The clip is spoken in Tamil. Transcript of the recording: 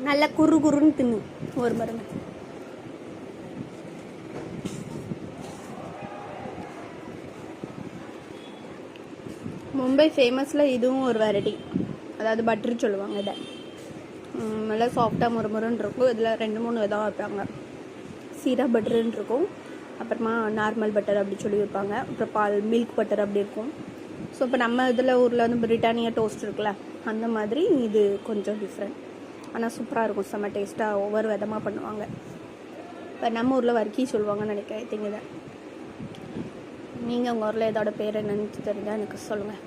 நல்லா குறு குறுன்னு தின்னு ஒரு மருந்து. மும்பை ஃபேமஸில் இதுவும் ஒரு வெரைட்டி, அதாவது பட்டர் சொல்லுவாங்க. இதை நல்லா சாஃப்டாக முறுமுறுன்னு இருக்கும். இதில் 2-3 விதம் வைப்பாங்க. சீரா பட்டருன்னு இருக்கும், அப்புறமா நார்மல் பட்டர் அப்படி சொல்லி வைப்பாங்க, அப்புறம் பால் மில்க் பட்டர் அப்படி இருக்கும். ஸோ இப்போ நம்ம இதில் ஊரில் வந்து பிரிட்டானியா டோஸ்ட் இருக்குல்ல, அந்த மாதிரி இது கொஞ்சம் டிஃப்ரெண்ட். ஆனால் சூப்பராக இருக்கும், செம்ம டேஸ்ட்டாக ஒவ்வொரு விதமாக பண்ணுவாங்க. இப்போ நம்ம ஊரில் வர்க்கி சொல்லுவாங்கன்னு நினைக்கிறேன். திங்க தான். நீங்கள் உங்கள் ஊரில் இதோட பேர் என்னன்னு தெரிஞ்சால் எனக்கு சொல்லுங்கள்.